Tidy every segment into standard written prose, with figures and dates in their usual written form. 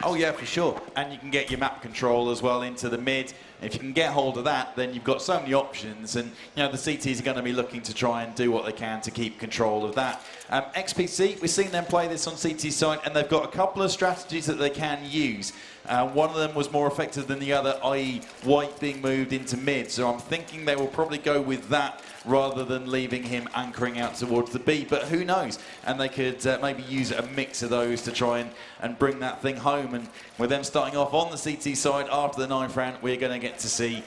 Oh yeah, for sure. And you can get your map control as well into the mid. If you can get hold of that, then you've got so many options. And you know the CTs are going to be looking to try and do what they can to keep control of that. XPC, we've seen them play this on CT side, and they've got a couple of strategies that they can use. One of them was more effective than the other, i.e. White being moved into mid. So I'm thinking they will probably go with that rather than leaving him anchoring out towards the B. But who knows? And they could maybe use a mix of those to try and bring that thing home. And with them starting off on the CT side after the 9th round, we're going to get to see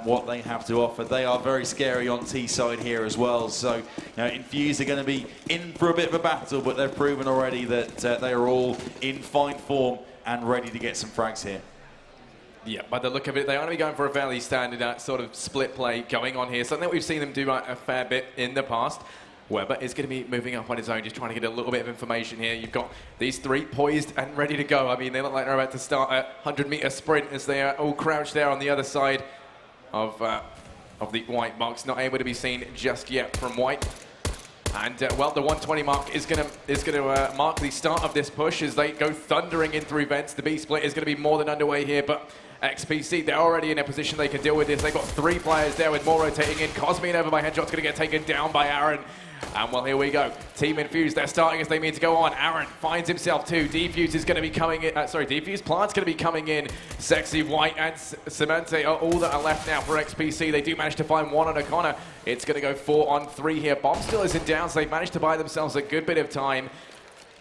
what they have to offer. They are very scary on T side here as well. So, you know, Infused are going to be in for a bit of a battle, but they've proven already that they are all in fine form and ready to get some frags here. Yeah, by the look of it, they are going to be going for a fairly standard sort of split play going on here. Something that we've seen them do a fair bit in the past. Weber is going to be moving up on his own, just trying to get a little bit of information here. You've got these three poised and ready to go. I mean, they look like they're about to start a 100-meter sprint as they are all crouched there on the other side of the White box. Not able to be seen just yet from White. And well, the 120 mark is going to mark the start of this push as they go thundering in through vents. The B split is going to be more than underway here, but XPC, they're already in a position they can deal with this. They've got three players there with more rotating in. Cosme over by Headshot's going to get taken down by Aaron. And well, here we go. Team Infused, they're starting as they mean to go on. Aaron finds himself too. Defuse is going to be coming in. Defuse Plant's going to be coming in. Sexy, White, and Cemente are all that are left now for XPC. They do manage to find one on O'Connor. It's going to go 4-on-3 here. Bomb still isn't down, so they've managed to buy themselves a good bit of time.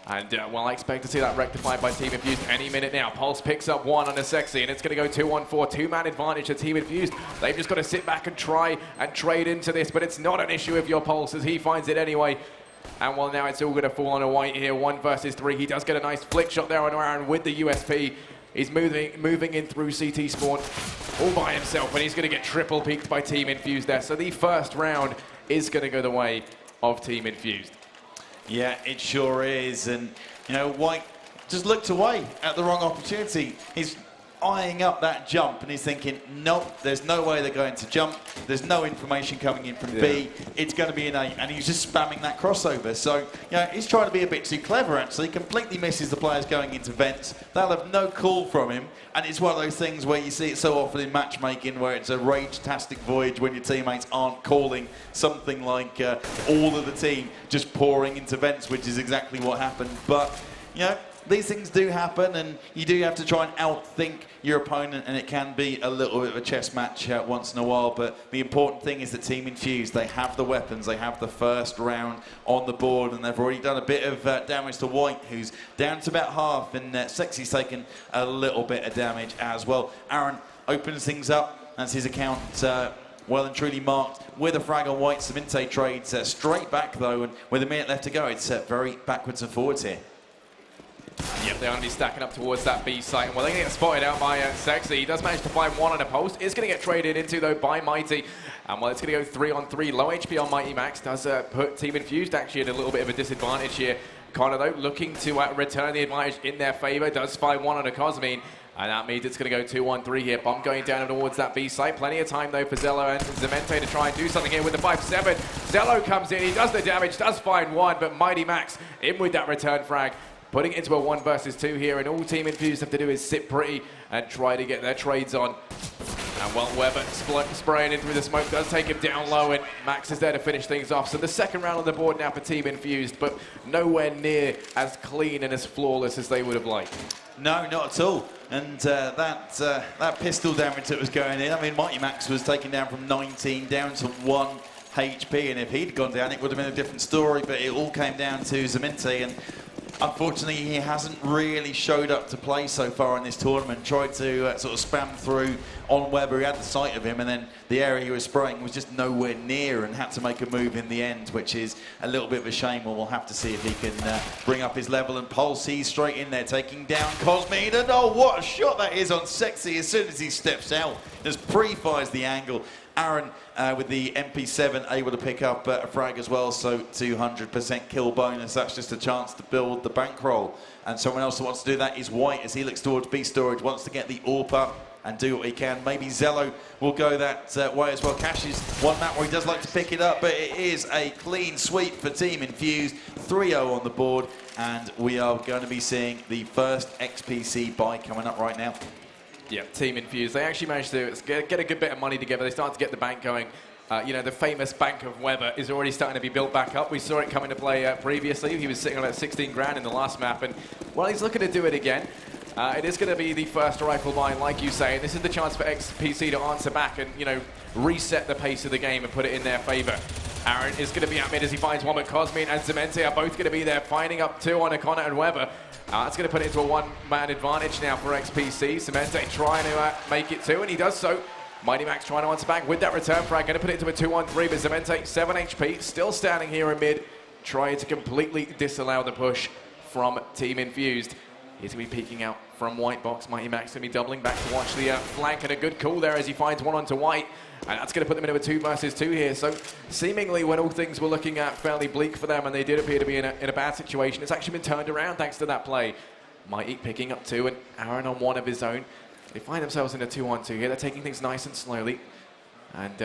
And well, I expect to see that rectified by Team Infused any minute now. Pulse picks up one on a Sexy, and it's going to go 2-on-4. Two-man advantage to Team Infused. They've just got to sit back and try and trade into this, but it's not an issue if you're Pulse, as he finds it anyway. And well, now it's all going to fall on a White here. 1 versus 3. He does get a nice flick shot there on Aaron with the USP. He's moving in through CT spawn all by himself, and he's going to get triple peaked by Team Infused there. So the first round is going to go the way of Team Infused. Yeah, it sure is. And, you know, White just looked away at the wrong opportunity. He's eyeing up that jump and he's thinking, nope, there's no way they're going to jump. There's no information coming in from B. It's going to be an A. And he's just spamming that crossover. So, you know, he's trying to be a bit too clever, actually. Completely misses the players going into vents. They'll have no call from him. And it's one of those things where you see it so often in matchmaking where it's a rage-tastic voyage when your teammates aren't calling something like all of the team just pouring into vents, which is exactly what happened. But, you know, these things do happen, and you do have to try and outthink your opponent, and it can be a little bit of a chess match once in a while. But the important thing is that Team Infused, they have the weapons, they have the first round on the board, and they've already done a bit of damage to White, who's down to about half, and Sexy's taken a little bit of damage as well. Aaron opens things up. That's his account. Well and truly marked with a frag on White. Cemente trades straight back though, and with a minute left to go, it's very backwards and forwards here. Yep, they're going to be stacking up towards that B site. And well, they're going to get spotted out by Sexy. He does manage to find one on a post. It's going to get traded into, though, by Mighty. And well, it's going to go 3-on-3. Low HP on Mighty Max does put Team Infused actually at a little bit of a disadvantage here. Connor, though, looking to return the advantage in their favor. Does find one on a Cosmine. And that means it's going to go 2-on-3 here. Bomb going down towards that B site. Plenty of time, though, for Zello and Zemente to try and do something here with the 5-7. Zello comes in. He does the damage, does find one, but Mighty Max in with that return frag. Putting it into a 1 versus 2 here, and all Team Infused have to do is sit pretty and try to get their trades on. And well, Weber spraying in through the smoke does take him down low, and Max is there to finish things off. So the second round on the board now for Team Infused, but nowhere near as clean and as flawless as they would have liked. No, not at all. And that pistol damage that was going in, I mean, Mighty Max was taken down from 19 down to 1 HP, and if he'd gone down, it would have been a different story, but it all came down to Zemente, and unfortunately, he hasn't really showed up to play so far in this tournament. Tried to sort of spam through on Weber. He had the sight of him, and then the area he was spraying was just nowhere near, and had to make a move in the end, which is a little bit of a shame. Well, we'll have to see if he can bring up his level. And Pulse, he's straight in there, taking down Cosmine. And oh, what a shot that is on Sexy as soon as he steps out. Just pre-fires the angle. Aaron with the MP7 able to pick up a frag as well, so 200% kill bonus. That's just a chance to build the bankroll. And someone else who wants to do that is White, as he looks towards B storage, wants to get the AWP up. and do what he can. Maybe Zello will go that way as well. Cash is one map where he does like to pick it up, but it is a clean sweep for Team Infused. 3-0 on the board, and we are going to be seeing the first XPC buy coming up right now. Yeah, Team Infused. They actually managed to get a good bit of money together. They started to get the bank going. You know, the famous Bank of Weber is already starting to be built back up. We saw it come into play previously. He was sitting on about 16 grand in the last map, and well, he's looking to do it again. It is going to be the first rifle buy, like you say, and this is the chance for XPC to answer back and, you know, reset the pace of the game and put it in their favor. Aaron is going to be at mid as he finds one, but Cosmin and Zemente are both going to be there, finding up two on O'Connor and Weber. That's going to put it into a one-man advantage now for XPC. Zemente trying to make it two, and he does so. Mighty Max trying to answer back with that return frag, going to put it into a 2-1-3, but Zemente, 7 HP, still standing here in mid, trying to completely disallow the push from Team Infused. He's going to be peeking out from White Box. Mighty Max going to be doubling back to watch the flank, and a good call there as he finds one onto White. And that's going to put them into a 2 versus 2 here. So seemingly when all things were looking at fairly bleak for them and they did appear to be in a bad situation, it's actually been turned around thanks to that play. Mighty picking up 2 and Aaron on 1 of his own. They find themselves in a 2-on-2 here. They're taking things nice and slowly. And,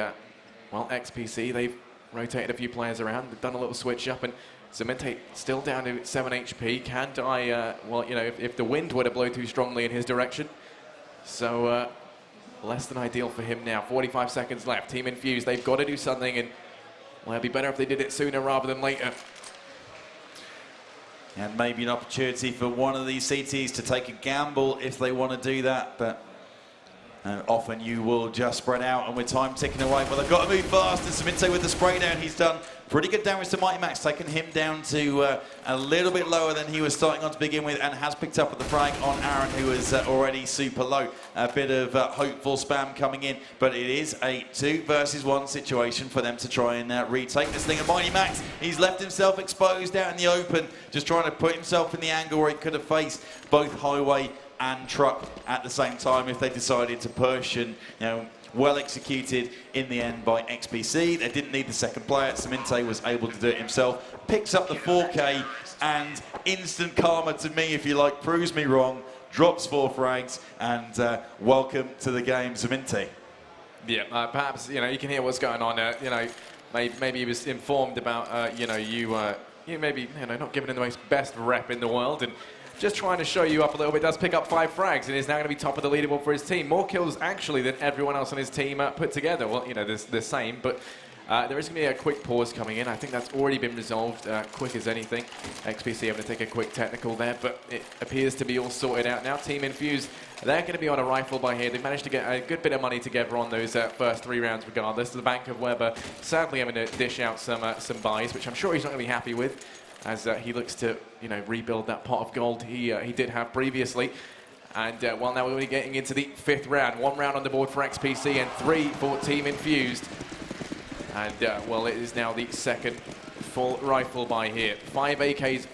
well, XPC, they've rotated a few players around. They've done a little switch up, and Zemente still down to 7 HP. Can die, well, you know, if the wind were to blow too strongly in his direction. So, less than ideal for him now. 45 seconds left. Team Infused, they've got to do something, and, well, it'd be better if they did it sooner rather than later. And maybe an opportunity for one of these CTs to take a gamble if they want to do that, but often you will just spread out, and with time ticking away, but they've got to move fast. And Zemente with the spray down, he's done pretty good damage to Mighty Max, taking him down to a little bit lower than he was starting on to begin with, and has picked up at the frag on Aaron, who is already super low. A bit of hopeful spam coming in, but it is a 2 versus 1 situation for them to try and retake this thing. And Mighty Max, he's left himself exposed out in the open, just trying to put himself in the angle where he could have faced both Highway and Truck at the same time if they decided to push, and, you know, well executed in the end by XPC. They didn't need the second player. Zemente was able to do it himself. Picks up the 4K, and instant karma to me, if you like, proves me wrong. Drops 4 frags, and welcome to the game, Zemente. Yeah, perhaps, you know, you can hear what's going on. You know, maybe he was informed about, you know, you maybe, you know, not giving him the most best rep in the world, and just trying to show you up a little bit. Does pick up 5 frags and is now going to be top of the leaderboard for his team. More kills actually than everyone else on his team put together. Well, you know, the same, but there is going to be a quick pause coming in. I think that's already been resolved quick as anything. XPC having to take a quick technical there, but it appears to be all sorted out now. Team Infused, they're going to be on a rifle by here. They managed to get a good bit of money together on those first 3 rounds regardless. The Bank of Weber sadly having to dish out some buys, which I'm sure he's not going to be happy with, as he looks to, you know, rebuild that pot of gold he did have previously. And well, now we're going to be getting into the 5th round. 1 round on the board for XPC and 3 for Team Infused. And well, it is now the 2nd full rifle buy here. 5 AKs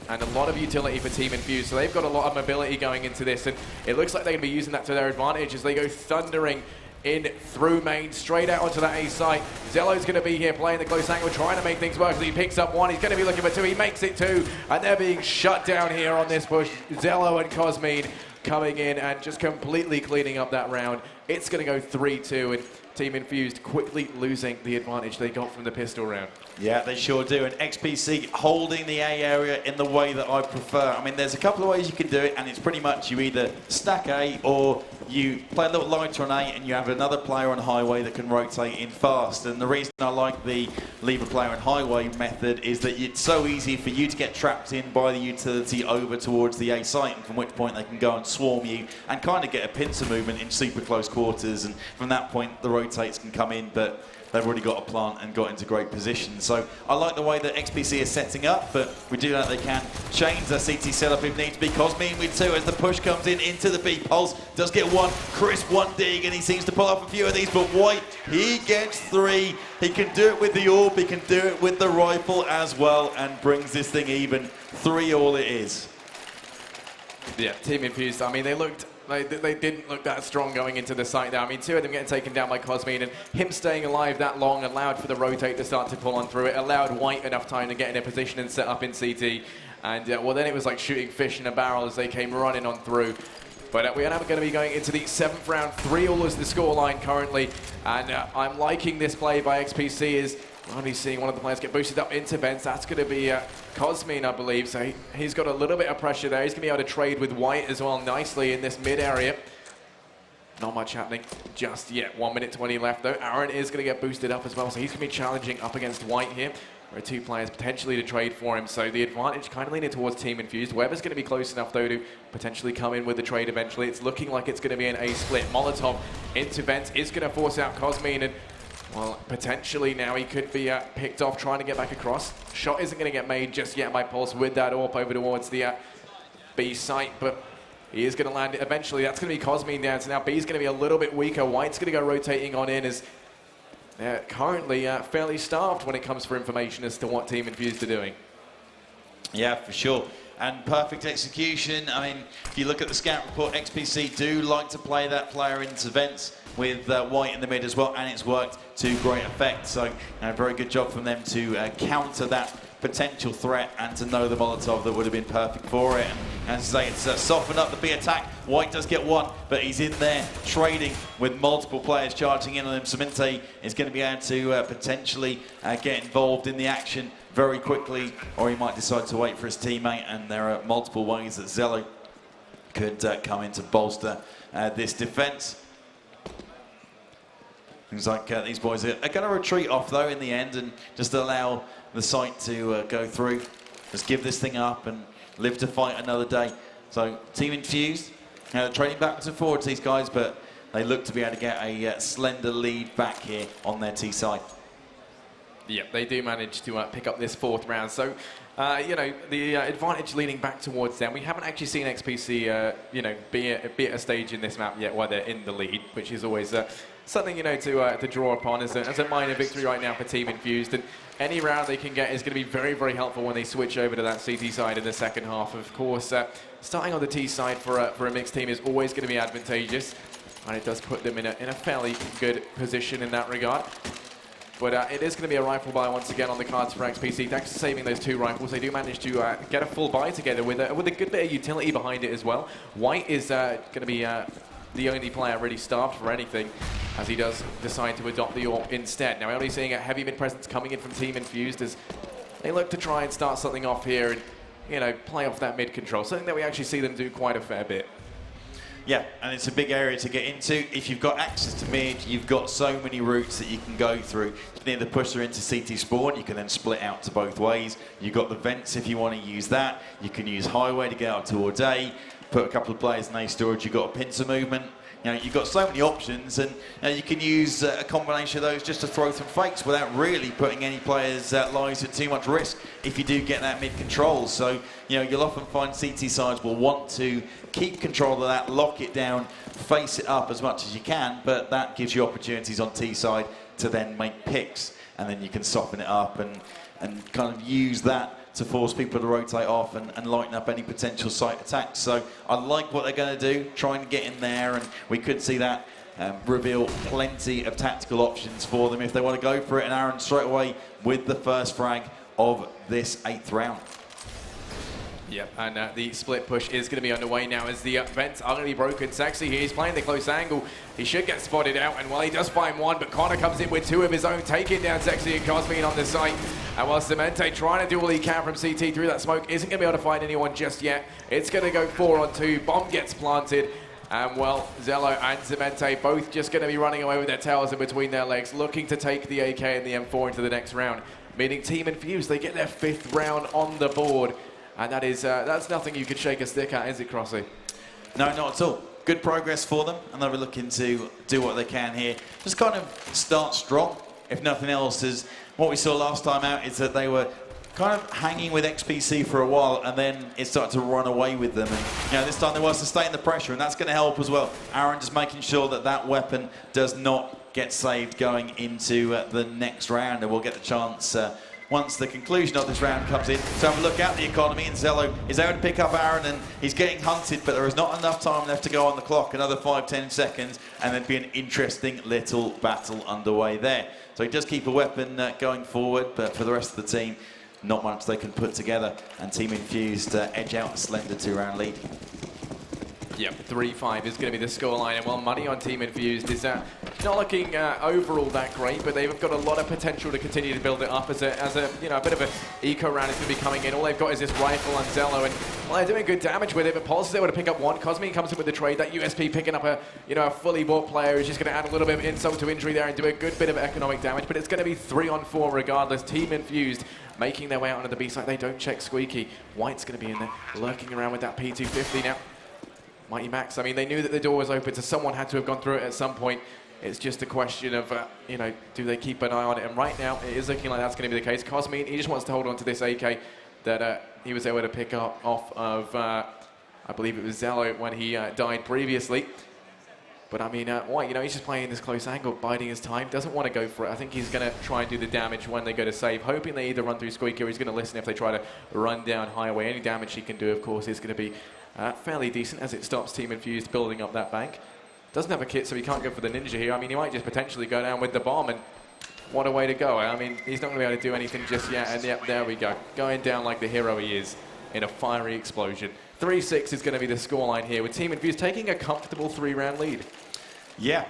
and a lot of utility for Team Infused. So they've got a lot of mobility going into this, and it looks like they're going to be using that to their advantage as they go thundering in through main, straight out onto that A site. Zello's going to be here playing the close angle, trying to make things work. He picks up 1, he's going to be looking for 2, he makes it 2, and they're being shut down here on this push. Zello and Cosmin coming in and just completely cleaning up that round. It's going to go 3-2, and Team Infused quickly losing the advantage they got from the pistol round. Yeah, they sure do, and XPC holding the A area in the way that I prefer. I mean, there's a couple of ways you can do it, and it's pretty much you either stack A or you play a little lighter on A and you have another player on Highway that can rotate in fast. And the reason I like the leave a player on Highway method is that it's so easy for you to get trapped in by the utility over towards the A site, and from which point they can go and swarm you and kind of get a pincer movement in super close quarters, and from that point the rotates can come in, but they've already got a plant and got into great position. So I like the way that XPC is setting up, but we do know that they can change their CT setup if need to be. Cosmin with 2 as the push comes in into the B. Pulse does get 1, crisp 1 dig, and he seems to pull off a few of these, but White, he gets 3. He can do it with the orb, he can do it with the rifle as well, and brings this thing even. 3 all it is. Yeah, Team Infused, I mean, they didn't look that strong going into the site there. I mean, 2 of them getting taken down by Cosmin, and him staying alive that long allowed for the rotate to start to pull on through it, allowed White enough time to get in a position and set up in CT. And well, then it was like shooting fish in a barrel as they came running on through. But we are now going to be going into the 7th round. 3-all is the scoreline currently. And I'm liking this play by XPC. Is only seeing one of the players get boosted up into vents. That's going to be Cosmin, I believe. So he's got a little bit of pressure there. He's going to be able to trade with White as well nicely in this mid area. Not much happening just yet. 1 minute 20 left though. Aaron is going to get boosted up as well. So he's going to be challenging up against White here. There are 2 players potentially to trade for him. So the advantage kind of leaning towards Team Infused. Weber's going to be close enough though to potentially come in with the trade eventually. It's looking like it's going to be an A split. Molotov into vents is going to force out Cosmin, and well, potentially now he could be picked off trying to get back across. Shot isn't going to get made just yet by Pulse with that AWP over towards the B site, but he is going to land it eventually. That's going to be Cosmin down. So now B's going to be a little bit weaker. White's going to go rotating on in as they're currently fairly starved when it comes for information as to what Team Infused are doing. Yeah, for sure. And perfect execution. I mean, if you look at the scout report, XPC do like to play that player into vents with White in the mid as well, and it's worked to great effect. So a very good job from them to counter that potential threat and to know the Molotov that would have been perfect for it. And as I say, it's softened up the B attack. White does get one, but he's in there trading with multiple players charging in on him. Cemente is going to be able to potentially get involved in the action very quickly, or he might decide to wait for his teammate, and there are multiple ways that Zello could come in to bolster this defense. Things like these boys are going to retreat off though in the end and just allow the site to go through. Just give this thing up and live to fight another day. So Team Infused, trading backwards and forwards these guys, but they look to be able to get a slender lead back here on their T side. Yeah, they do manage to pick up this 4th round. So, you know, the advantage leaning back towards them. We haven't actually seen XPC, you know, be at a stage in this map yet where they're in the lead, which is always something, you know, to draw upon as a minor victory right now for Team Infused. And any round they can get is going to be very, very helpful when they switch over to that CT side in the second half. Of course, starting on the T side for a mixed team is always going to be advantageous, and it does put them in a fairly good position in that regard. But it is going to be a rifle buy once again on the cards for XPC. Thanks to saving those 2 rifles, they do manage to get a full buy together with a good bit of utility behind it as well. White is going to be the only player really starved for anything, as he does decide to adopt the AWP instead. Now we're only seeing a heavy mid presence coming in from Team Infused as they look to try and start something off here and, you know, play off that mid control, something that we actually see them do quite a fair bit. Yeah, and it's a big area to get into. If you've got access to mid, you've got so many routes that you can go through. You can either push her into CT spawn, you can then split out to both ways. You've got the vents if you want to use that. You can use highway to get out towards A, put a couple of players in A storage, you've got a pincer movement. You know, you've got so many options, and you can use a combination of those just to throw some fakes without really putting any players' lives at too much risk if you do get that mid control. So, you know, you'll often find CT sides will want to keep control of that, lock it down, face it up as much as you can, but that gives you opportunities on T side to then make picks, and then you can soften it up and kind of use that to force people to rotate off and lighten up any potential site attacks. So I like what they're going to do, trying to get in there, and we could see that reveal plenty of tactical options for them if they want to go for it. And Aaron straight away with the first frag of this 8th round. Yep, and the split push is going to be underway now as the vents are going to be broken. Sexy here, he's playing the close angle. He should get spotted out, and while he does find one, but Connor comes in with 2 of his own, taking down Sexy and Cosmin on the site. And while Cemente trying to do all he can from CT through that smoke, isn't going to be able to find anyone just yet. It's going to go 4 on 2, bomb gets planted. And well, Zello and Cemente both just going to be running away with their tails in between their legs, looking to take the AK and the M4 into the next round. Meaning Team Infused, they get their 5th round on the board. And that is, that's nothing you could shake a stick at, is it, Crossy? No, not at all. Good progress for them, and they'll be looking to do what they can here. Just kind of start strong, if nothing else. As what we saw last time out is that they were kind of hanging with XPC for a while, and then it started to run away with them. And you know, this time they were sustaining the pressure, and that's going to help as well. Aaron just making sure that that weapon does not get saved going into the next round, and we'll get the chance once the conclusion of this round comes in. So have a look at the economy, and Zello is able to pick up Aaron, and he's getting hunted, but there is not enough time left to go on the clock. Another 5-10 seconds, and there'd be an interesting little battle underway there. So he does keep a weapon going forward, but for the rest of the team, not much they can put together, and Team Infused edge out a slender 2-round lead. Yep, 3-5 is going to be the scoreline, and while money on Team Infused is not looking overall that great, but they've got a lot of potential to continue to build it up as a you know, a bit of an eco round is going to be coming in. All they've got is this rifle on Zello, and well, they're doing good damage with it, but Pulse is able to pick up one. Cosme comes in with the trade. That USP picking up a fully bought player is just going to add a little bit of insult to injury there and do a good bit of economic damage, but it's going to be 3-on-4 regardless. Team Infused making their way out onto the B side. They don't check Squeaky. White's going to be in there lurking around with that P250 now. Mighty Max, I mean, they knew that the door was open, so someone had to have gone through it at some point. It's just a question of, you know, do they keep an eye on it? And right now, it is looking like that's going to be the case. Cosme, he just wants to hold on to this AK that he was able to pick up off of, I believe it was Zello when he died previously. But I mean, White, you know, he's just playing this close angle, biding his time, doesn't want to go for it. I think he's going to try and do the damage when they go to save, hoping they either run through Squeaky or he's going to listen if they try to run down Highway. Any damage he can do, of course, is going to be fairly decent as it stops Team Infused building up that bank. Doesn't have a kit, so he can't go for the ninja here. I mean, he might just potentially go down with the bomb, and what a way to go. I mean, he's not going to be able to do anything just yet, and yep, there we go. Going down like the hero he is in a fiery explosion. 3-6 is going to be the scoreline here, with Team Infused taking a comfortable 3-round lead. Yeah,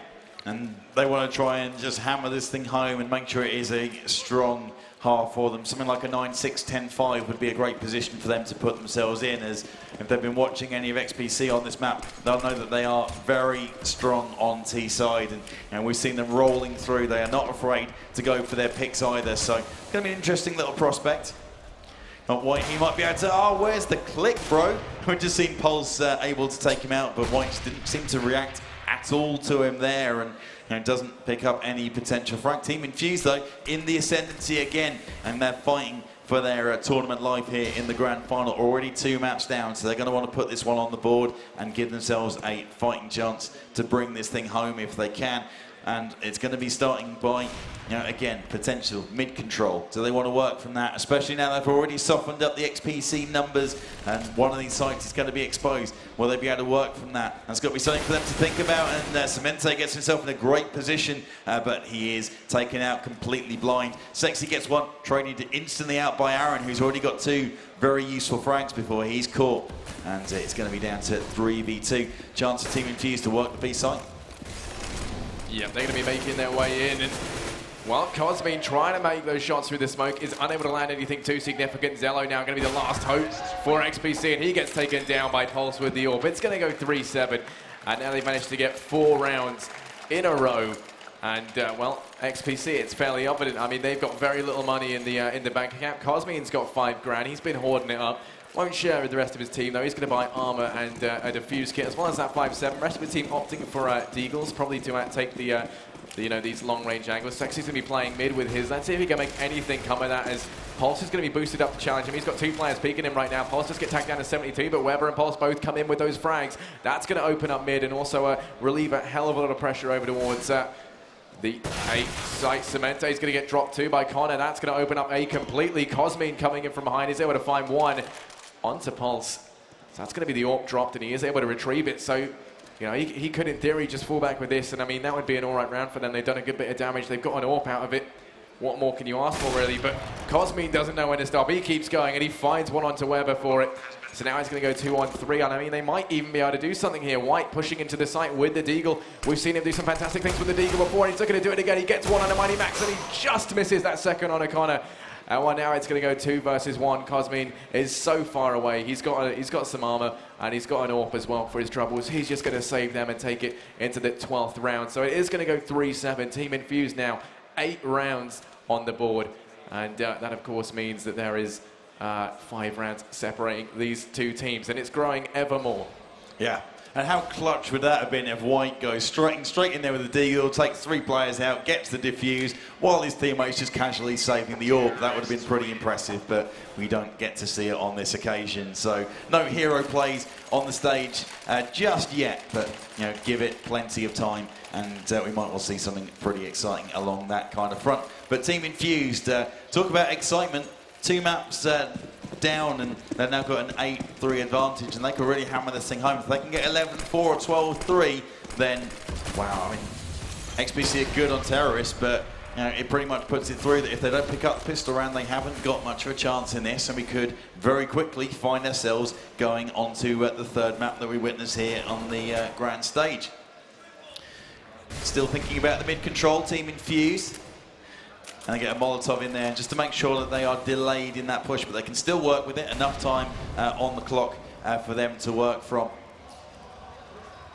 and they want to try and just hammer this thing home and make sure it is a strong half for them. Something like a 9-6, 10-5 would be a great position for them to put themselves in, as if they've been watching any of XPC on this map, they'll know that they are very strong on T side, and we've seen them rolling through. They are not afraid to go for their picks either, so it's going to be an interesting little prospect. Not White, he might be able to, where's the click, bro? We've just seen Pulse able to take him out, but White didn't seem to react at all to him there, and doesn't pick up any potential frag. Team Infused, though, in the ascendancy again, and they're fighting for their tournament life here in the grand final. Already 2 maps down, so they're going to want to put this one on the board and give themselves a fighting chance to bring this thing home if they can. And it's going to be starting by, you know, again, potential mid-control. So they want to work from that, especially now they've already softened up the XPC numbers, and one of these sites is going to be exposed. Will they be able to work from that? That's got to be something for them to think about, and Cemente gets himself in a great position, but he is taken out completely blind. Sexy gets one, traded instantly out by Aaron, who's already got 2 very useful frags before he's caught. And it's going to be down to 3v2. Chance for Team Infused to work the B site. Yeah, they're going to be making their way in, and well, Cosme trying to make those shots through the smoke is unable to land anything too significant. Zello now going to be the last hope for XPC, and he gets taken down by Pulse with the AWP. It's going to go 3-7, and now they've managed to get 4 rounds in a row. And well, XPC, it's fairly evident. I mean, they've got very little money in the bank account. Cosme's got 5 grand. He's been hoarding it up. Won't share with the rest of his team, though. He's going to buy armor and a diffuse kit, as well as that 5-7. Rest of the team opting for Deagles, probably to take the you know, these long-range angles. Sexy's going to be playing mid with his. Let's see if he can make anything come of that, as Pulse is going to be boosted up to challenge him. He's got 2 players peeking him right now. Pulse just get tagged down to 72, but Weber and Pulse both come in with those frags. That's going to open up mid and also relieve a hell of a lot of pressure over towards the A site. Cemente is going to get dropped too by Connor. That's going to open up A completely. Cosme coming in from behind is able to find one onto Pulse. So that's going to be the AWP dropped, and he is able to retrieve it. So, you know, he could in theory just fall back with this, and I mean, that would be an alright round for them. They've done a good bit of damage. They've got an AWP out of it. What more can you ask for, really? But Cosme doesn't know when to stop. He keeps going, and he finds one onto Weber for it. So now he's going to go 2-on-3, and I mean, they might even be able to do something here. White pushing into the site with the Deagle. We've seen him do some fantastic things with the Deagle before, and he's looking to do it again. He gets one on a Mighty Max, and he just misses that second on O'Connor. And well, now it's going to go 2 versus 1. Cosme is so far away. He's got some armor, and he's got an AWP as well for his troubles. He's just going to save them and take it into the 12th round. So it is going to go 3-7. Team Infused now 8 rounds on the board, and that of course means that there is 5 rounds separating these 2 teams, and it's growing ever more. Yeah. And how clutch would that have been if White goes straight in there with the Deagle, takes 3 players out, gets the diffuse, while his teammates just casually saving the AWP. That would have been pretty impressive, but we don't get to see it on this occasion. So no hero plays on the stage just yet, but you know, give it plenty of time, and we might well see something pretty exciting along that kind of front. But Team Infused, talk about excitement. 2 maps down, and they've now got an 8-3 advantage, and they can really hammer this thing home. If they can get 11-4 or 12-3, then, wow, I mean, XPC are good on terrorists, but it pretty much puts it through that if they don't pick up the pistol round, they haven't got much of a chance in this, and we could very quickly find ourselves going onto the third map that we witness here on the grand stage. Still thinking about the mid-control team Infused. And they get a Molotov in there just to make sure that they are delayed in that push, but they can still work with it. Enough time on the clock for them to work from.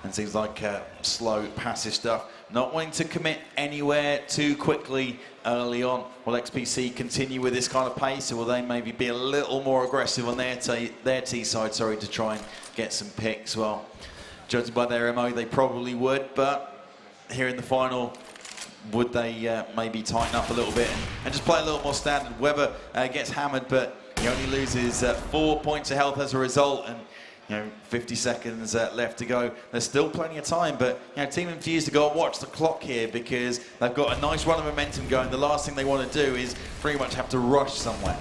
And seems like slow, passive stuff. Not wanting to commit anywhere too quickly early on. Will XPC continue with this kind of pace, or will they maybe be a little more aggressive on their T side, sorry, to try and get some picks? Well, judging by their MO, they probably would, but here in the final, would they maybe tighten up a little bit and just play a little more standard? Weber gets hammered, but he only loses 4 points of health as a result, and 50 seconds left to go. There's still plenty of time, but Team Infused to go and watch the clock here because they've got a nice run of momentum going. The last thing they want to do is pretty much have to rush somewhere.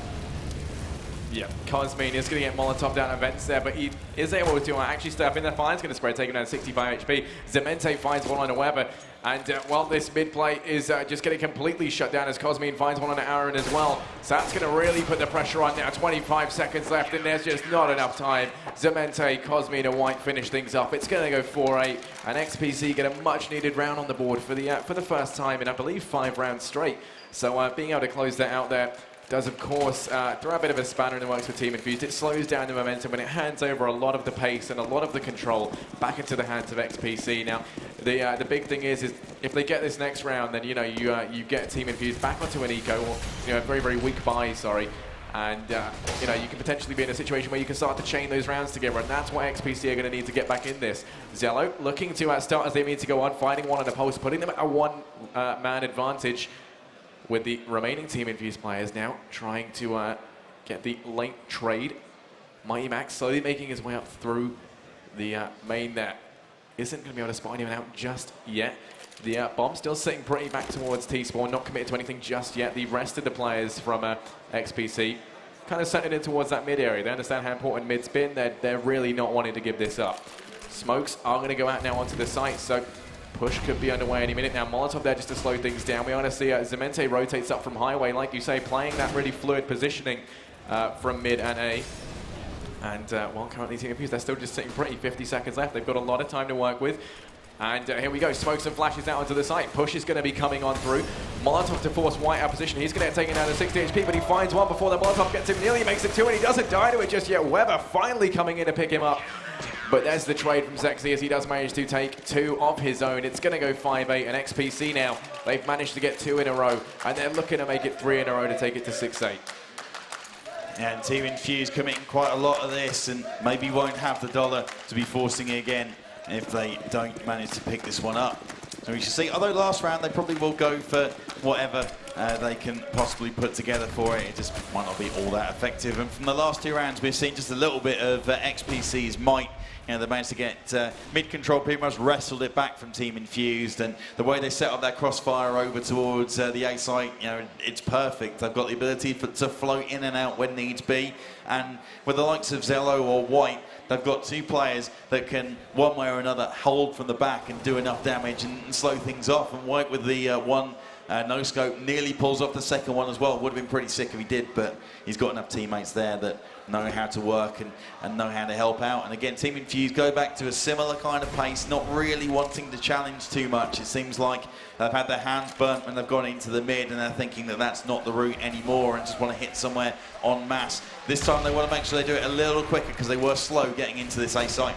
Yeah, Cosmin is going to get Molotov down events there, but he is able to actually stay up in there. Fine's going to spread, taking down 65 HP. Zemente finds one on a Weber, and well, this mid play is just getting completely shut down as Cosmin finds one on Aaron as well. So that's going to really put the pressure on now. 25 seconds left, and there's just not enough time. Zemente, Cosmin, and White finish things up. It's going to go 4-8, and XPC get a much-needed round on the board for the first time in, I believe, 5 rounds straight. So being able to close that out there does, of course, throw a bit of a spanner in the works for Team Infused. It slows down the momentum and it hands over a lot of the pace and a lot of the control back into the hands of XPC. Now, the big thing is if they get this next round, then you get Team Infused back onto an eco, or a very, very weak buy, sorry. And you can potentially be in a situation where you can start to chain those rounds together, and that's why XPC are going to need to get back in this. Zello looking to start as they need to go on, finding one on the post, putting them at a one-man advantage, with the remaining Team Infused players now trying to get the late trade. Mighty Max slowly making his way up through the main there. Isn't going to be able to spot anyone out just yet. The bomb still sitting pretty back towards T-Spawn, not committed to anything just yet. The rest of the players from XPC kind of centered in towards that mid area. They understand how important mid's been. They're really not wanting to give this up. Smokes are going to go out now onto the site, so push could be underway any minute now. Molotov there just to slow things down. We want to see Zemente rotates up from highway, like you say, playing that really fluid positioning from mid and A. And while currently Team Infused, they're still just sitting pretty. 50 seconds left. They've got a lot of time to work with. And here we go. Smokes and flashes out onto the site. Push is going to be coming on through. Molotov to force White out of position. He's going to get taken down to 60 HP, but he finds one before the Molotov gets him. Nearly makes it 2, and he doesn't die to it just yet. Weber finally coming in to pick him up. But there's the trade from Sexy as he does manage to take 2 of his own. It's going to go 5-8, and XPC now, they've managed to get 2 in a row, and they're looking to make it 3 in a row to take it to 6-8. And Team Infused committing quite a lot of this, and maybe won't have the dollar to be forcing it again if they don't manage to pick this one up. So we should see, although last round they probably will go for whatever they can possibly put together for it. It just might not be all that effective. And from the last 2 rounds, we've seen just a little bit of XPC's might. They managed to get mid-control, pretty much wrestled it back from Team Infused, and the way they set up that crossfire over towards the A site, it's perfect. They've got the ability to float in and out when needs be, and with the likes of Zello or White, they've got 2 players that can, one way or another, hold from the back and do enough damage and slow things off. And White with the one no-scope nearly pulls off the second one as well. Would have been pretty sick if he did, but he's got enough teammates there that know how to work and know how to help out. And again, Team Infused go back to a similar kind of pace, not really wanting to challenge too much. It seems like they've had their hands burnt when they've gone into the mid, and they're thinking that that's not the route anymore and just want to hit somewhere en masse. This time they want to make sure they do it a little quicker because they were slow getting into this A site.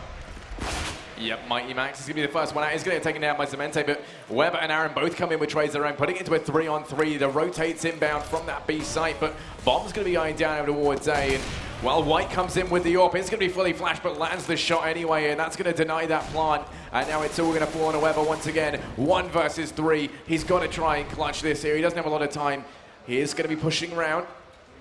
Yep, Mighty Max is going to be the first one out. He's going to get taken down by Zemente, but Weber and Aaron both come in with trades their own, putting it into a 3-on-3. The rotates inbound from that B site, but Bomb's going to be going down over towards A. And while White comes in with the AWP, it's going to be fully flashed, but lands the shot anyway, and that's going to deny that plant. And now it's all going to fall on a Weber once again. 1 versus 3. He's got to try and clutch this here. He doesn't have a lot of time. He is going to be pushing around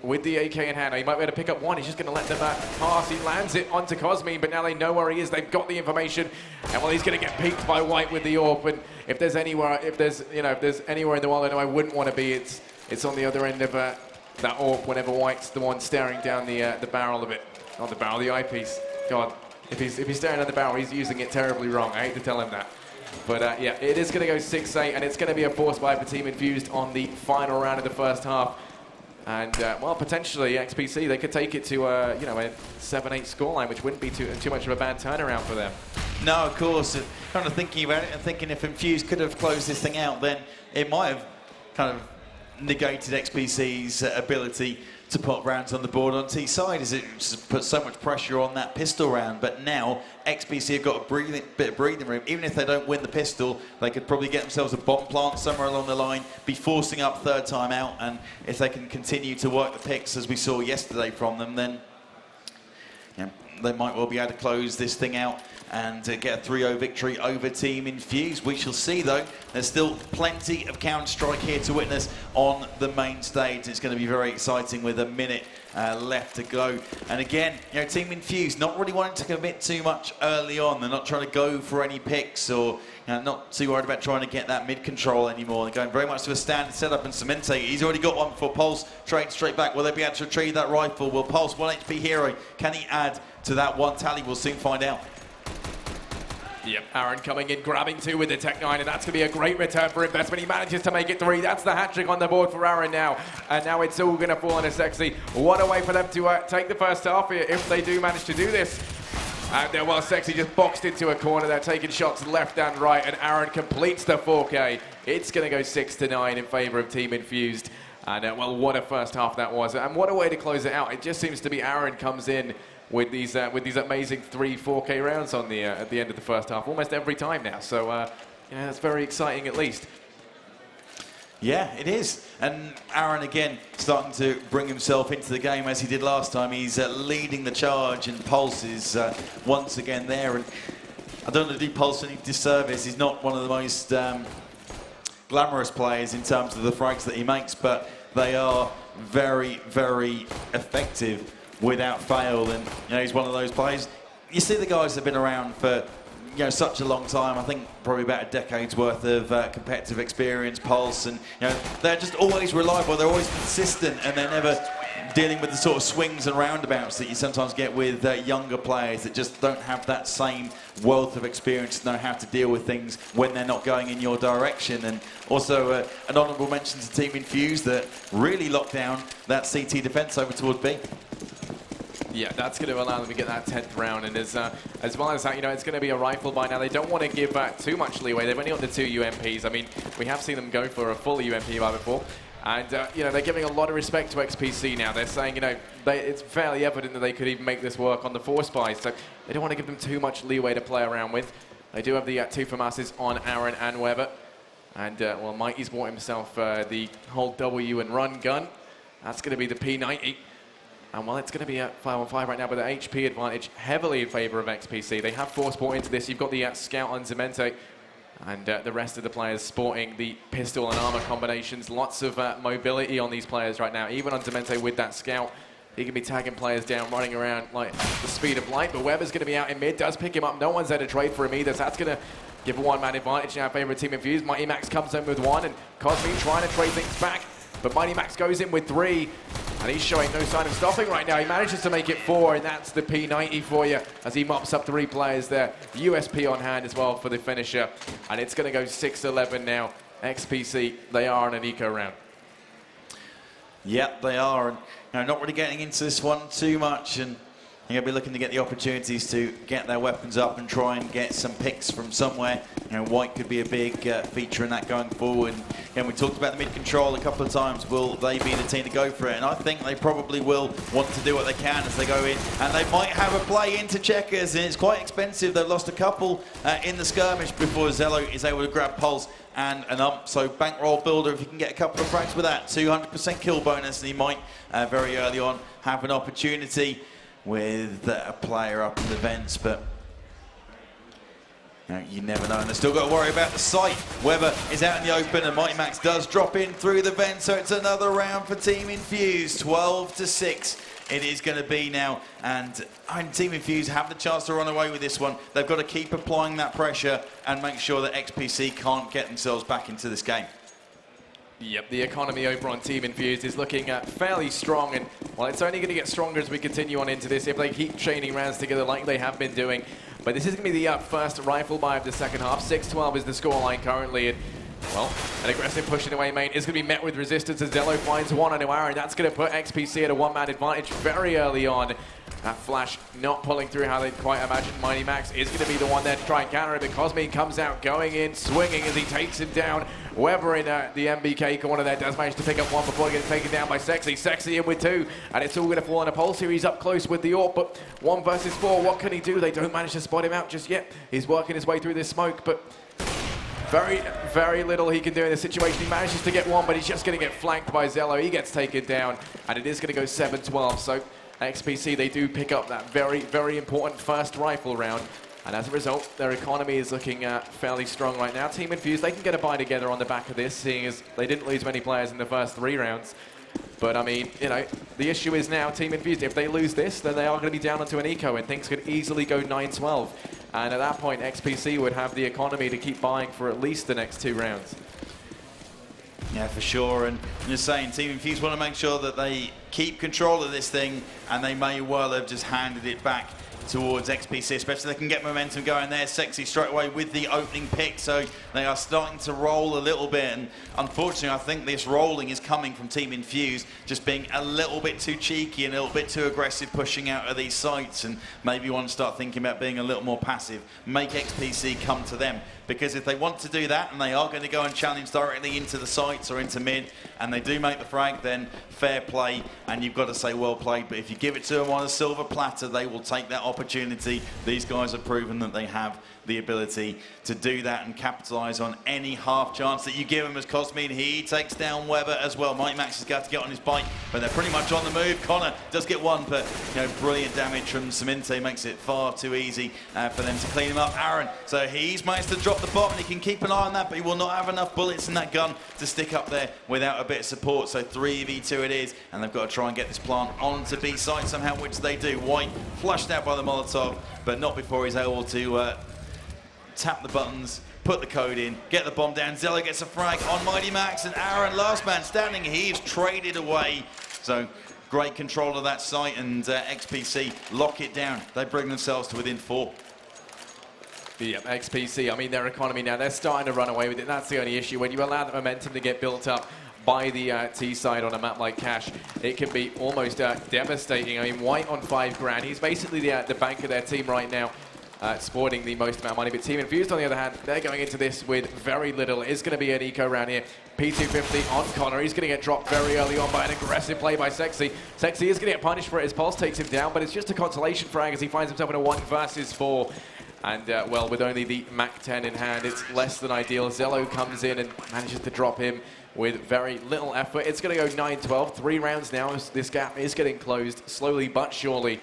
with the AK in hand. He might be able to pick up one. He's just going to let them pass. He lands it onto Cosmin, but now they know where he is. They've got the information, and well, he's going to get peeked by White with the AWP. And if there's anywhere in the world I know I wouldn't want to be, it's on the other end of that AWP. Whenever White's the one staring down the barrel of it, not the barrel, the eyepiece. God, if he's staring at the barrel, he's using it terribly wrong. I hate to tell him that. But yeah, it is going to go 6-8, and it's going to be a force buy for Team Infused on the final round of the first half. And, well, potentially, XPC, they could take it to, you know, a 7-8 scoreline, which wouldn't be too much of a bad turnaround for them. No, of course. Kind of thinking about it and thinking if Infused could have closed this thing out, then it might have kind of negated XPC's ability to put rounds on the board on T side, as it put so much pressure on that pistol round. But now XPC have got a bit of breathing room. Even if they don't win the pistol, they could probably get themselves a bomb plant somewhere along the line, be forcing up third time out, and if they can continue to work the picks as we saw yesterday from them, then yeah, they might well be able to close this thing out and get a 3-0 victory over Team Infused. We shall see, though. There's still plenty of Counter-Strike here to witness on the main stage. It's going to be very exciting with a minute left to go. And again, you know, Team Infused not really wanting to commit too much early on. They're not trying to go for any picks, or not too worried about trying to get that mid-control anymore. They're going very much to a standard setup, and Cemente, he's already got one for Pulse, straight back. Will they be able to retrieve that rifle? Will Pulse, 1 HP hero, can he add to that one tally? We'll soon find out. Yep, Aaron coming in, grabbing 2 with the Tech 9, and that's going to be a great return for investment. He manages to make it 3. That's the hat-trick on the board for Aaron now. And now it's all going to fall on a Sexy. What a way for them to take the first half here, if they do manage to do this. And well, Sexy just boxed into a corner. They're taking shots left and right, and Aaron completes the 4K. It's going to go 6-9 in favour of Team Infused. And well, what a first half that was. And what a way to close it out. It just seems to be Aaron comes in with these amazing 3 4K rounds on the at the end of the first half, almost every time now. So yeah, that's very exciting at least. Yeah, it is. And Aaron again starting to bring himself into the game as he did last time. He's leading the charge, and Pulse is once again there. And I don't want to do Pulse any disservice. He's not one of the most glamorous players in terms of the frags that he makes, but they are very, very effective without fail. And you know, he's one of those players. You see the guys that have been around for such a long time. I think probably about a decade's worth of competitive experience, Pulse, and they're just always reliable. They're always consistent, and they're never dealing with the sort of swings and roundabouts that you sometimes get with younger players that just don't have that same wealth of experience to know how to deal with things when they're not going in your direction. And also an honourable mention to Team Infused that really locked down that CT defence over towards B. Yeah, that's going to allow them to get that 10th round, and as well as that, it's going to be a rifle by now. They don't want to give too much leeway. They've only got the 2 UMPs. I mean, we have seen them go for a full UMP by before, and they're giving a lot of respect to XPC now. They're saying, it's fairly evident that they could even make this work on the force buys, so they don't want to give them too much leeway to play around with. They do have the 2 FAMASs on Aaron and Weber, and well, Mighty's bought himself the whole W and run gun. That's going to be the P90. And while it's going to be at 5-on-5 right now, but the HP advantage heavily in favour of XPC. They have force bought into this. You've got the Scout on Zemente, and the rest of the players sporting the pistol and armour combinations. Lots of mobility on these players right now. Even on Zemente with that Scout, he can be tagging players down, running around like the speed of light. But Weber's going to be out in mid, does pick him up. No one's there to trade for him either, so that's going to give a 1-man advantage now in favour of Team Infused. Mighty Max comes in with 1, and Cosme trying to trade things back. But Mighty Max goes in with 3, and he's showing no sign of stopping right now. He manages to make it 4, and that's the P90 for you as he mops up 3 players there. USP on hand as well for the finisher, and it's going to go 6-11 now. XPC, they are on an eco round. Yep, they are, and not really getting into this one too much, and they're going to be looking to get the opportunities to get their weapons up and try and get some picks from somewhere. White could be a big feature in that going forward. And we talked about the mid-control a couple of times. Will they be the team to go for it? And I think they probably will want to do what they can as they go in. And they might have a play into checkers, and it's quite expensive. They've lost a couple in the skirmish before Zello is able to grab Pulse and an ump. So bankroll builder, if you can get a couple of frags with that, 200% kill bonus, and he might very early on have an opportunity with a player up in the vents, but you never know. And they've still got to worry about the sight. Weber is out in the open, and Mighty Max does drop in through the vent, so it's another round for Team Infused. 12-6 it is going to be now, and Team Infused have the chance to run away with this one. They've got to keep applying that pressure and make sure that XPC can't get themselves back into this game. Yep, the economy over on Team Infused is looking fairly strong, and well, it's only going to get stronger as we continue on into this if they keep chaining rounds together like they have been doing. But this is going to be the first rifle buy of the second half. 6-12 is the scoreline currently. And, well, an aggressive pushing away main is going to be met with resistance as Zello finds one onto Aaron. That's going to put XPC at a one-man advantage very early on. That flash not pulling through how they'd quite imagined. Mighty Max is going to be the one there to try and counter it, but Cosme comes out, going in, swinging as he takes him down. Weber in the MBK corner there does manage to pick up one before getting taken down by Sexy. Sexy in with two, and it's all going to fall on a pole series up close with the AWP, but 1 versus 4, what can he do? They don't manage to spot him out just yet. He's working his way through this smoke, but very, very little he can do in this situation. He manages to get one, but he's just going to get flanked by Zello. He gets taken down, and it is going to go 7-12. So XPC, they do pick up that very, very important first rifle round. And as a result, their economy is looking fairly strong right now. Team Infused, they can get a buy together on the back of this, seeing as they didn't lose many players in the first 3 rounds. But, I mean, you know, the issue is now Team Infused, if they lose this, then they are going to be down onto an eco, and things could easily go 9-12. And at that point, XPC would have the economy to keep buying for at least the next 2 rounds. Yeah, for sure. And just saying, Team Infused want to make sure that they keep control of this thing, and they may well have just handed it back towards XPC, especially they can get momentum going there. Sexy straight away with the opening pick, so they are starting to roll a little bit, and unfortunately I think this rolling is coming from Team Infused just being a little bit too cheeky and a little bit too aggressive pushing out of these sites, and maybe want to start thinking about being a little more passive, make XPC come to them, because if they want to do that and they are going to go and challenge directly into the sites or into mid, and they do make the frag, then fair play, and you've got to say well played. But if you give it to them on a silver platter, they will take that opportunity. These guys have proven that they have the ability to do that and capitalise on any half chance that you give him. As Cosme, he takes down Weber as well. Mighty Max has got to get on his bike, but they're pretty much on the move. Connor does get one, but you know, brilliant damage from Cemente makes it far too easy for them to clean him up. Aaron, so he's managed to drop the bomb, and he can keep an eye on that, but he will not have enough bullets in that gun to stick up there without a bit of support. So 3v2 it is, and they've got to try and get this plant onto B site somehow, which they do. White flushed out by the Molotov, but not before he's able to tap the buttons, put the code in, get the bomb down. Zello gets a frag on Mighty Max, and Aaron, last man standing, he's traded away. So great control of that site, and XPC lock it down. They bring themselves to within 4. Yeah, XPC, I mean, their economy now, they're starting to run away with it. That's the only issue. When you allow the momentum to get built up by the T side on a map like Cash, it can be almost devastating. I mean, White on 5 grand. He's basically the bank of their team right now, sporting the most amount of money. But Team Infused, on the other hand, they're going into this with very little. It's going to be an eco round here. P250 on Connor. He's going to get dropped very early on by an aggressive play by Sexy. Sexy is going to get punished for it as Pulse takes him down, but it's just a consolation frag as he finds himself in a 1 versus 4. And, well, with only the MAC-10 in hand, it's less than ideal. Zello comes in and manages to drop him with very little effort. It's going to go 9-12. 3 rounds now. This gap is getting closed slowly but surely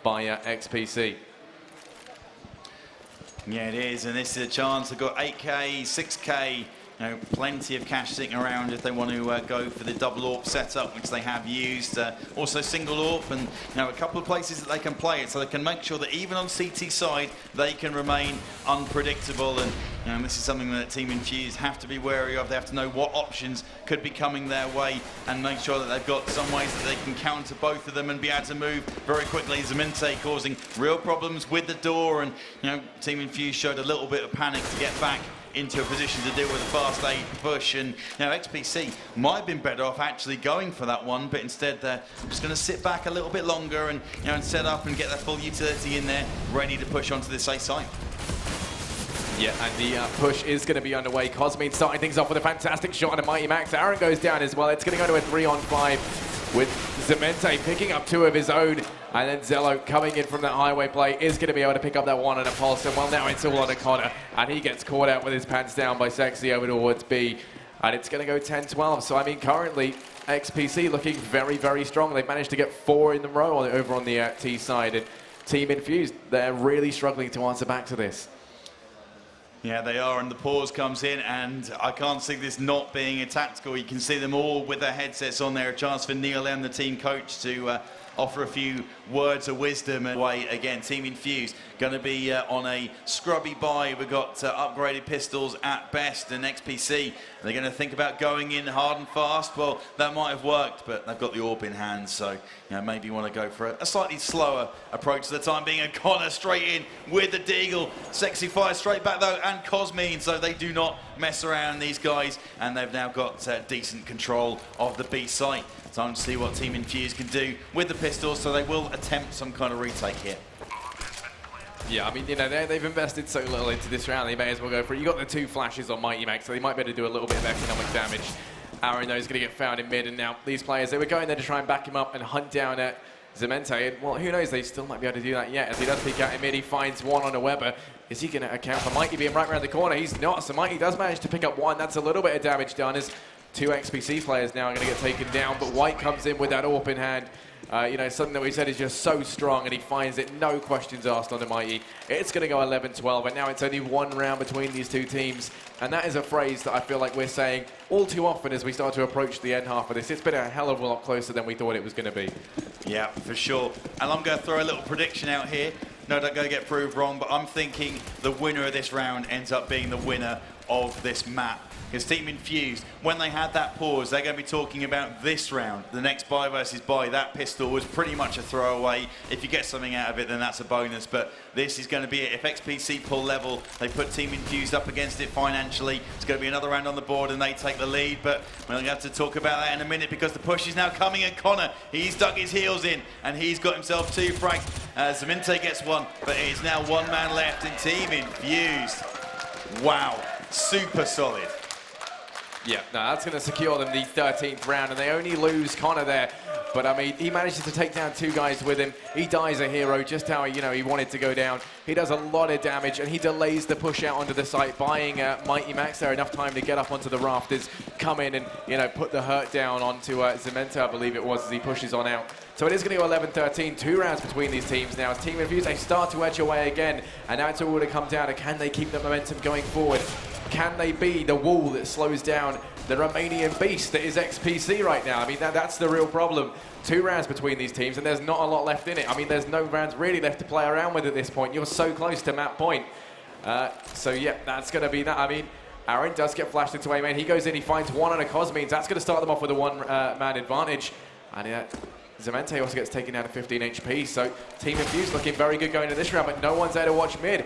by XPC. Yeah, it is, and this is a chance. They've got 8K, 6K, you know, plenty of cash sitting around if they want to go for the double AWP setup, which they have used. Also single AWP, and you know, a couple of places that they can play it, so they can make sure that even on CT side, they can remain unpredictable. And you know, this is something that Team Infused have to be wary of. They have to know what options could be coming their way and make sure that they've got some ways that they can counter both of them and be able to move very quickly. Zemente causing real problems with the door, and you know, Team Infused showed a little bit of panic to get back into a position to deal with a fast 8 push, and you know, XPC might have been better off actually going for that one, but instead they're just going to sit back a little bit longer and, you know, and set up and get that full utility in there, ready to push onto this A site. Yeah, and the push is going to be underway. Cosme starting things off with a fantastic shot on a Mighty Max. Aaron goes down as well. It's going to go to a 3-on-5 with Zemente picking up 2 of his own. And then Zello coming in from that highway play is going to be able to pick up that 1 on a Pulse. And well, now it's all on a Connor. And he gets caught out with his pants down by Sexy over towards B. And it's going to go 10-12. So, I mean, currently, XPC looking very, very strong. They've managed to get 4 in a row over on the T side. And Team Infused, they're really struggling to answer back to this. Yeah, they are, and the pause comes in, and I can't see this not being a tactical. You can see them all with their headsets on there. A chance for Neil and the team coach to offer a few words of wisdom away again. Team Infused going to be on a scrubby buy. We've got upgraded pistols at best, and XPC, they're going to think about going in hard and fast. Well, that might have worked, but they've got the AWP in hand, so maybe you want to go for a slightly slower approach to the time being. And Connor straight in with the deagle. Sexy fires straight back though, and Cosmine, so they do not mess around, these guys, and they've now got decent control of the B site. Time to see what Team Infused can do with the pistols, so they will attempt some kind of retake here. Yeah, I mean, they've invested so little into this round, they may as well go for it. You got the 2 flashes on Mighty Max, so they might be able to do a little bit of economic damage. Aaron, though, is going to get found in mid, and now these players, they were going there to try and back him up and hunt down at Zemente, and well, who knows, they still might be able to do that yet. As he does peek out in mid, he finds one on a Weber. Is he going to account for Mighty being right around the corner? He's not, so Mighty does manage to pick up one. That's a little bit of damage done, as 2 XPC players now are going to get taken down, but White comes in with that AWP in hand. Something that we said is just so strong, and he finds it, no questions asked on the Mighty. It's going to go 11-12, and now it's only 1 round between these 2 teams, and that is a phrase that I feel like we're saying all too often as we start to approach the end half of this. It's been a hell of a lot closer than we thought it was going to be. Yeah, for sure. And I'm going to throw a little prediction out here. No, don't go get proved wrong, but I'm thinking the winner of this round ends up being the winner of this map. Because Team Infused, when they had that pause, they're going to be talking about this round. The next buy versus buy, that pistol was pretty much a throwaway. If you get something out of it, then that's a bonus. But this is going to be it. If XPC pull level, they put Team Infused up against it financially. It's going to be another round on the board, and they take the lead. But we're going to have to talk about that in a minute, because the push is now coming at Connor. He's dug his heels in, and he's got himself 2 frags. Zemente gets 1, but it is now 1 man left in Team Infused. Wow, super solid. Yeah, no, that's going to secure them the 13th round, and they only lose Connor there. But, I mean, he manages to take down 2 guys with him. He dies a hero, just how, he wanted to go down. He does a lot of damage, and he delays the push out onto the site, buying Mighty Max there enough time to get up onto the rafters, come in and, put the hurt down onto Zemente, I believe it was, as he pushes on out. So it is going to go 11-13, 2 rounds between these teams now. As Team Infused, they start to edge away again, and now it's all going to come down to, can they keep the momentum going forward? Can they be the wall that slows down the Romanian beast that is XPC right now? I mean, that's the real problem. 2 rounds between these teams, and there's not a lot left in it. I mean, there's no rounds really left to play around with at this point. You're so close to map point. So, yeah, that's going to be that. I mean, Aaron does get flashed into a main. He goes in, he finds 1 on a Cosmine. That's going to start them off with a 1-man advantage. And Zemente also gets taken down to 15 HP. So, Team Infused looking very good going into this round, but no one's there to watch mid.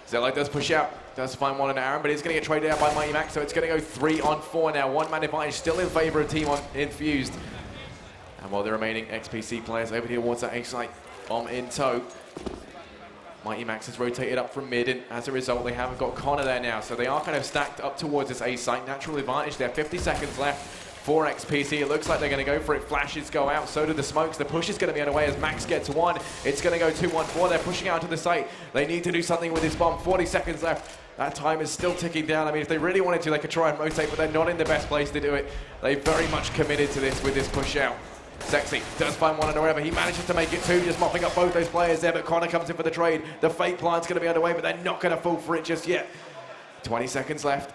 Zello does push out, does find 1 on Aaron, but it's going to get traded out by Mighty Max, so it's going to go 3-on-4 now. 1-man advantage still in favour of Team Infused. And while the remaining XPC players over here towards that A site, bomb in tow. Mighty Max has rotated up from mid, and as a result, they haven't got Connor there now. So they are kind of stacked up towards this A site. Natural advantage there, 50 seconds left. For XPC, it looks like they're going to go for it. Flashes go out, so do the smokes. The push is going to be underway as Max gets 1. It's going to go 2-1-4. They're pushing out to the site. They need to do something with this bomb. 40 seconds left. That time is still ticking down. I mean, if they really wanted to, they could try and rotate, but they're not in the best place to do it. They very much committed to this with this push out. Sexy does find 1 on wherever. He manages to make it 2, just mopping up both those players there, but Connor comes in for the trade. The fake plant's going to be underway, but they're not going to fall for it just yet. 20 seconds left.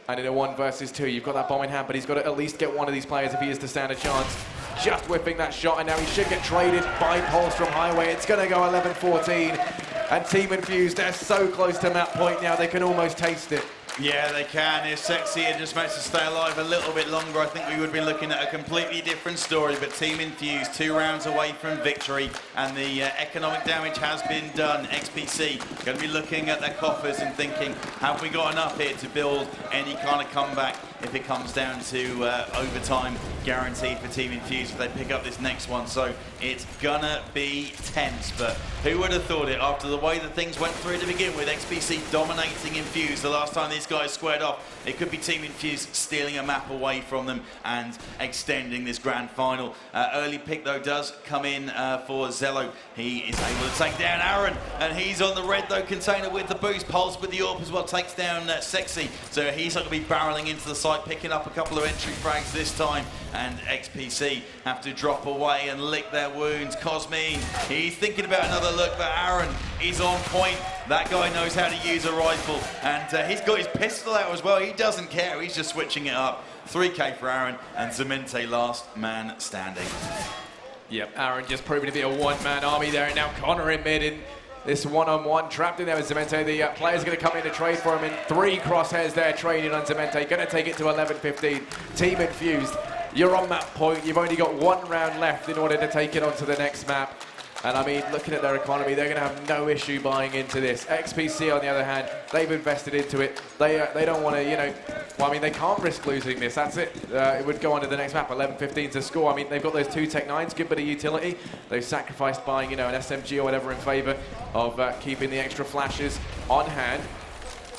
And in a 1 versus 2, you've got that bomb in hand, but he's got to at least get 1 of these players if he is to stand a chance. Just whipping that shot, and now he should get traded by Pulse from Highway. It's going to go 11-14, and Team Infused, they're so close to map point now, they can almost taste it. Yeah, they can. If Sexy had just managed to stay alive a little bit longer, I think we would be looking at a completely different story. But Team Infused, 2 rounds away from victory, and the economic damage has been done. XPC going to be looking at their coffers and thinking, have we got enough here to build any kind of comeback if it comes down to overtime guaranteed for Team Infused if they pick up this next one. So it's gonna be tense, but who would have thought it after the way that things went through to begin with, XPC dominating Infused the last time these guys squared off. It could be Team Infused stealing a map away from them and extending this grand final. Early pick though does come in for Zello. He is able to take down Aaron, and he's on the red though container with the boost. Pulse with the AWP as well takes down Sexy, so he's not going to be barreling into the site, picking up a couple of entry frags this time, and XPC have to drop away and lick their wounds. Cosmine, he's thinking about another look, but Aaron is on point. That guy knows how to use a rifle, and he's got his pistol out as well. He doesn't care, he's just switching it up. 3K for Aaron, and Zemente last man standing. Yep, Aaron just proving to be a one-man army there, and now Connor in mid in this one-on-one, trapped in there with Zemente. The player's going to come in to trade for him in 3 crosshairs there, trading on Zemente. Going to take it to 11-15. Team Infused, you're on map point. You've only got 1 round left in order to take it on to the next map. And I mean, looking at their economy, they're going to have no issue buying into this. XPC, on the other hand, they've invested into it. They don't want to, you know, well, I mean, they can't risk losing this. That's it. It would go on to the next map, 11-15 to score. I mean, they've got those 2 Tech 9s, good bit of utility. They've sacrificed buying, you know, an SMG or whatever in favour of keeping the extra flashes on hand.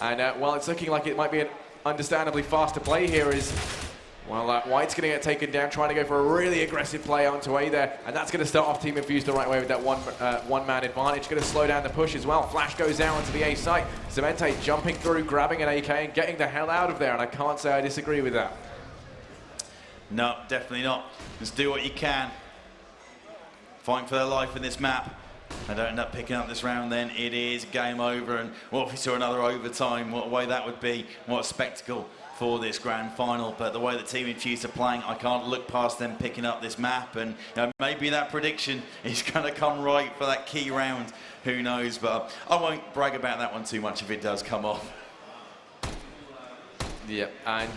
And, well, it's looking like it might be an understandably faster play here as... Well, White's going to get taken down, trying to go for a really aggressive play onto A there, and that's going to start off Team Infused the right way with that one-man advantage. Going to slow down the push as well. Flash goes down onto the A site. Zemente jumping through, grabbing an AK and getting the hell out of there, and I can't say I disagree with that. No, definitely not. Just do what you can. Fighting for their life in this map. They don't end up picking up this round, then it is game over, and what if we saw another overtime? What a way that would be. What a spectacle for this grand final. But the way the Team Infused are playing, I can't look past them picking up this map, and you know, maybe that prediction is going to come right for that key round. Who knows? But I won't brag about that one too much if it does come off. Yep, and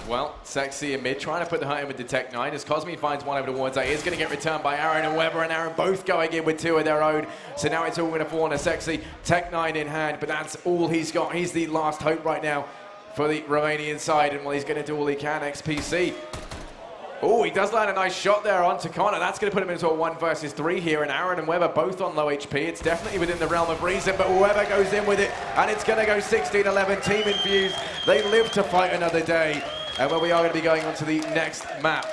well, Sexy in mid, trying to put the hurt in with the Tech 9 as Cosme finds one over towards A. Is going to get returned by Aaron and Weber, and Aaron both going in with 2 of their own. So now it's all going to fall on a Sexy. Tech 9 in hand, but that's all he's got. He's the last hope right now for the Romanian side, and well, he's going to do all he can. XPC. Oh, he does land a nice shot there onto Connor. That's going to put him into a 1 versus 3 here, and Aaron and Weber both on low HP. It's definitely within the realm of reason, but Weber goes in with it, and it's going to go 16-11. Team Infused, they live to fight another day, and well, we are going to be going on to the next map.